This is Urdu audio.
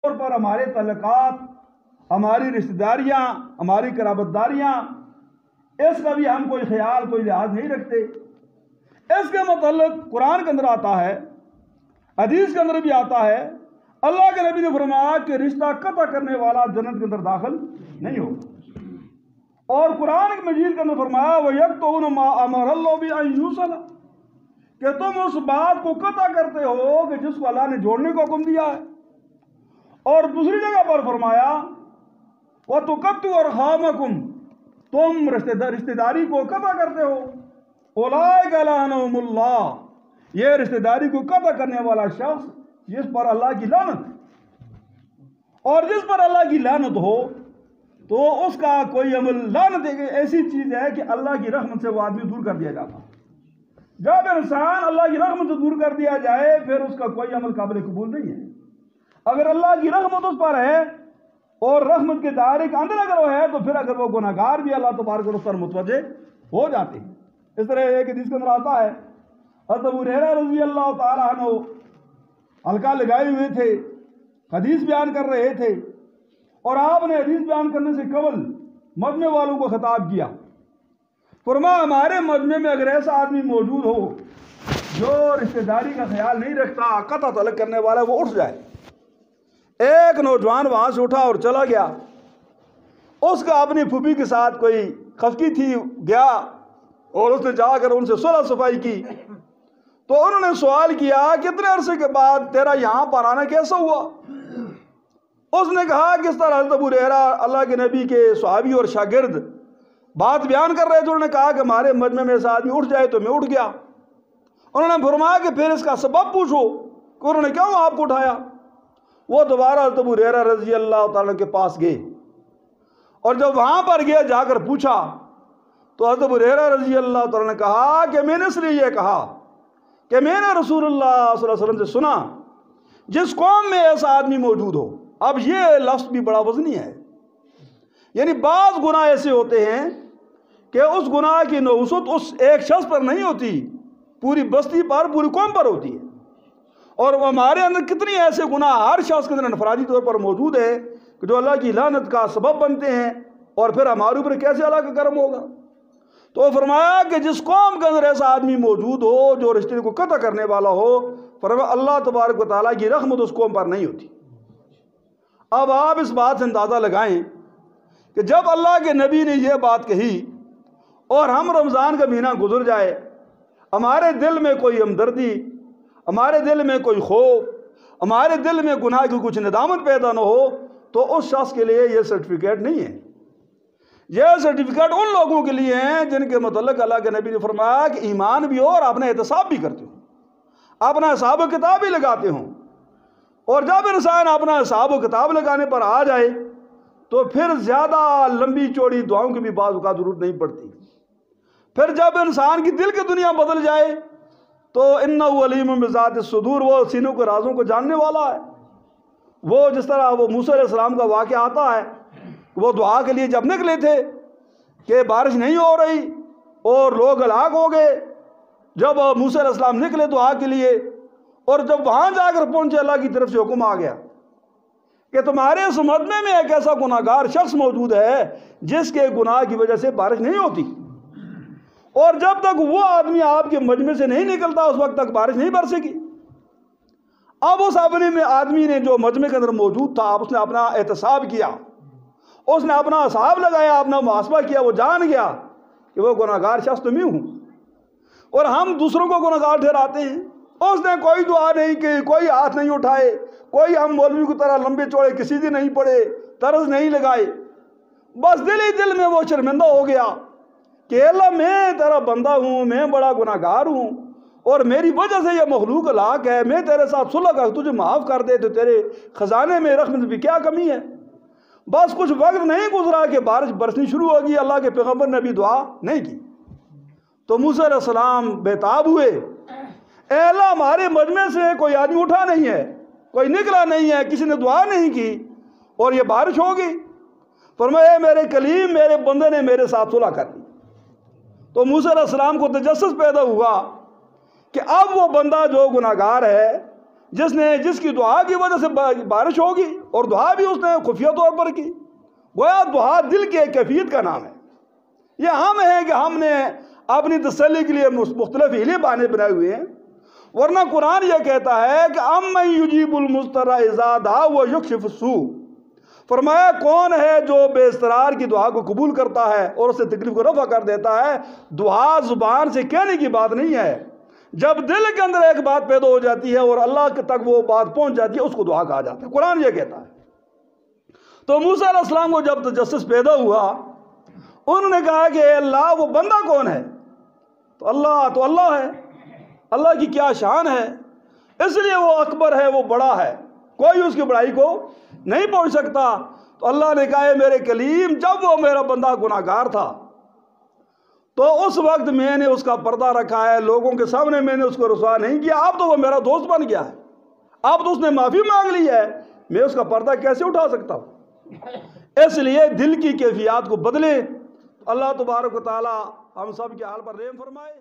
طور پر ہمارے تعلقات، ہماری رشتہ داریاں، ہماری قرابت داریاں، اس کا بھی ہم کوئی خیال، کوئی لحاظ نہیں رکھتے۔ اس کے متعلق قرآن کے اندر آتا ہے، حدیث کے اندر بھی آتا ہے، اللہ کے نبی نے فرمایا کہ رشتہ قطع کرنے والا جنت کے اندر داخل نہیں ہوگا۔ اور قرآن مجید کے اندر فرمایا وَيَقْطَعُونَ مَا أَمَرَ اللَّهُ بِأَن يُوصَلَ، کہ تم اس بات کو قطع کرتے ہو کہ جس کو اللہ نے جوڑنے کو حکم دیا ہے۔ اور دوسری جگہ پر فرمایا وَتُقَطِّعُوا أَرْحَامَكُمْ، تم رشتہ داری کو قطع کرتے ہو۔ أُولَٰئِكَ لَعَنَهُمُ اللَّهُ، یہ رشتہ داری کو قطع کرنے والا شخص جس پر اللہ کی لعنت ہے۔ اور جس پر اللہ کی لعنت ہو تو اس کا کوئی عمل، لعنت ایک ایسی چیز ہے کہ اللہ کی رحمت سے وہ آدمی دور کر دیا جاتا ہے۔ جب انسان اللہ کی رحمت سے دور کر دیا جائے پھر اس کا کوئی عمل قابل قبول نہیں ہے۔ اگر اللہ کی رحمت اس پر ہے اور رحمت کے دائرے کے اندر اگر وہ ہے تو پھر اگر وہ گناہ گار بھی اللہ تبارک اس پر متوجہ ہو جاتے ہیں۔ اس طرح ایک حدیث کے اندر آتا ہے، حضرت ابو ہریرہ رضی اللہ تعالیٰ عنہ حلقہ لگائے ہوئے تھے، حدیث بیان کر رہے تھے، اور آپ نے حدیث بیان کرنے سے قبل مجمع والوں کو خطاب کیا۔ فرمایا ہمارے مجمع میں اگر ایسا آدمی موجود ہو جو رشتہ داری کا خیال نہیں رکھتا، قطع تعلق کرنے والا، وہ اٹھ جائے۔ ایک نوجوان وہاں سے اٹھا اور چلا گیا، اس کا اپنی پھوپھی کے ساتھ کوئی خفقی تھی، گیا اور اس نے جا کر ان سے صلح صفائی کی۔ تو انہوں نے سوال کیا کتنے عرصے کے بعد تیرا یہاں پر آنا کیسا ہوا؟ اس نے کہا کس طرح حضرت ابو ہریرہ اللہ کے نبی کے صحابی اور شاگرد بات بیان کر رہے تھے، انہوں نے کہا کہ ہمارے مجمع میں ایسا آدمی اٹھ جائے تو میں اٹھ گیا۔ انہوں نے فرمایا کہ پھر اس کا سبب پوچھو کہ انہوں نے کیوں آپ کو اٹھایا؟ وہ دوبارہ حضرت ابو ہریرہ رضی اللہ تعالیٰ کے پاس گئے، اور جب وہاں پر گئے جا کر پوچھا تو حضرت ابو ہریرہ رضی اللہ تعالیٰ نے کہا کہ میں نے اس لیے یہ کہا کہ میں نے رسول اللہ صلی اللہ علیہ وسلم سے سنا جس قوم میں ایسا آدمی موجود ہو۔ اب یہ لفظ بھی بڑا وزنی ہے، یعنی بعض گناہ ایسے ہوتے ہیں کہ اس گناہ کی نوسط اس ایک شخص پر نہیں ہوتی، پوری بستی پر، پوری قوم پر ہوتی ہے۔ اور ہمارے اندر کتنی ایسے گناہ ہر شخص کے اندر انفرادی طور پر موجود ہے کہ جو اللہ کی لعنت کا سبب بنتے ہیں، اور پھر ہمارے اوپر کیسے اللہ کا کرم ہوگا؟ تو فرمایا کہ جس قوم کے اندر ایسا آدمی موجود ہو جو رشتے کو قطع کرنے والا ہو، فرمایا اللہ تبارک و تعالیٰ کی رحمت اس قوم پر نہیں ہوتی۔ اب آپ اس بات سے اندازہ لگائیں کہ جب اللہ کے نبی نے یہ بات کہی اور ہم رمضان کا مہینہ گزر جائے، ہمارے دل میں کوئی ہمدردی، ہمارے دل میں کوئی خوف، ہمارے دل میں گناہ کی کچھ ندامت پیدا نہ ہو، تو اس شخص کے لیے یہ سرٹیفکیٹ نہیں ہے۔ یہ سرٹیفکیٹ ان لوگوں کے لیے ہیں جن کے متعلق اللہ کے نبی نے فرمایا کہ ایمان بھی ہو اور اپنا احتساب بھی کرتے ہوں، اپنا حساب و کتاب بھی لگاتے ہوں۔ اور جب انسان اپنا حساب و کتاب لگانے پر آ جائے تو پھر زیادہ لمبی چوڑی دعاؤں کی بھی بعض اوقات ضرورت نہیں پڑتی۔ پھر جب انسان کی دل کی دنیا بدل جائے تو انہ علیم بذات الصدور، وہ سینوں کے رازوں کو جاننے والا ہے۔ وہ جس طرح وہ موسیٰ علیہ السلام کا واقعہ آتا ہے، وہ دعا کے لیے جب نکلے تھے کہ بارش نہیں ہو رہی اور لوگ ہلاک ہو گئے، جب موسیٰ علیہ السلام نکلے دعا کے لیے، اور جب وہاں جا کر پہنچے اللہ کی طرف سے حکم آ گیا کہ تمہارے اس مجمع میں ایک ایسا گناہ گار شخص موجود ہے جس کے گناہ کی وجہ سے بارش نہیں ہوتی، اور جب تک وہ آدمی آپ کے مجمع سے نہیں نکلتا اس وقت تک بارش نہیں برسے گی۔ اب اس آدمی نے جو مجمع کے اندر موجود تھا، اس نے اپنا احتساب کیا، اس نے اپنا حساب لگایا، اپنا محاسبہ کیا، وہ جان گیا کہ وہ گناہ گار شخص تو میں ہوں، اور ہم دوسروں کو گناہ گار ٹھہراتے ہیں۔ اس نے کوئی دعا نہیں کی، کوئی ہاتھ نہیں اٹھائے، کوئی ہم مولوی کی طرح لمبے چوڑے کسی دن نہیں پڑے، طرز نہیں لگائے، بس دل ہی دل میں وہ شرمندہ ہو گیا کہ اللہ میں تیرا بندہ ہوں، میں بڑا گناہ گار ہوں، اور میری وجہ سے یہ مخلوق ہلاک ہے، میں تیرے ساتھ صلح کر تجھے معاف کر دے تو تیرے خزانے میں رحمت بھی کیا کمی ہے۔ بس کچھ وقت نہیں گزرا کہ بارش برسنی شروع ہوگی، اللہ کے پیغمبر نے بھی دعا نہیں کی۔ تو موسیٰ علیہ السلام بےتاب ہوئے، اے اللہ ہمارے مجمع سے کوئی آدمی اٹھا نہیں ہے، کوئی نکلا نہیں ہے، کسی نے دعا نہیں کی اور یہ بارش ہوگی۔ فرمایا اے میرے کلیم، میرے بندے نے میرے ساتھ صلح کر دی۔ تو موسیٰ علیہ السلام کو تجسس پیدا ہوا کہ اب وہ بندہ جو گناہ گار ہے، جس کی دعا کی وجہ سے بارش ہوگی، اور دعا بھی اس نے خفیہ طور پر کی۔ گویا دعا دل کی ایک کیفیت کا نام ہے۔ یہ ہم ہیں کہ ہم نے اپنی تسلی کے لیے مختلف ہیلے بہانے بنائے ہوئے ہیں، ورنہ قرآن یہ کہتا ہے کہ امن یجیب المضطر اذا دعا ویکشف السوء، فرمایا کون ہے جو بے استرار کی دعا کو قبول کرتا ہے اور اسے تکلیف کو رفع کر دیتا ہے۔ دعا زبان سے کہنے کی بات نہیں ہے، جب دل کے اندر ایک بات پیدا ہو جاتی ہے اور اللہ تک وہ بات پہنچ جاتی ہے اس کو دعا کہا جاتا ہے، قرآن یہ کہتا ہے۔ تو موسیٰ علیہ السلام کو جب تجسس پیدا ہوا، انہوں نے کہا کہ اے اللہ وہ بندہ کون ہے؟ تو اللہ ہے، اللہ کی کیا شان ہے، اس لیے وہ اکبر ہے، وہ بڑا ہے، کوئی اس کی بڑائی کو نہیں پہنچ سکتا۔ تو اللہ نے کہا اے میرے کلیم، جب وہ میرا بندہ گناہگار تھا تو اس وقت میں نے اس کا پردہ رکھا ہے، لوگوں کے سامنے میں نے اس کو رسوا نہیں کیا، اب تو وہ میرا دوست بن گیا ہے، اب تو اس نے معافی مانگ لی ہے، میں اس کا پردہ کیسے اٹھا سکتا ہوں؟ اس لیے دل کی کیفیات کو بدلیں۔ اللہ تبارک و تعالی ہم سب کے حال پر رحم فرمائے۔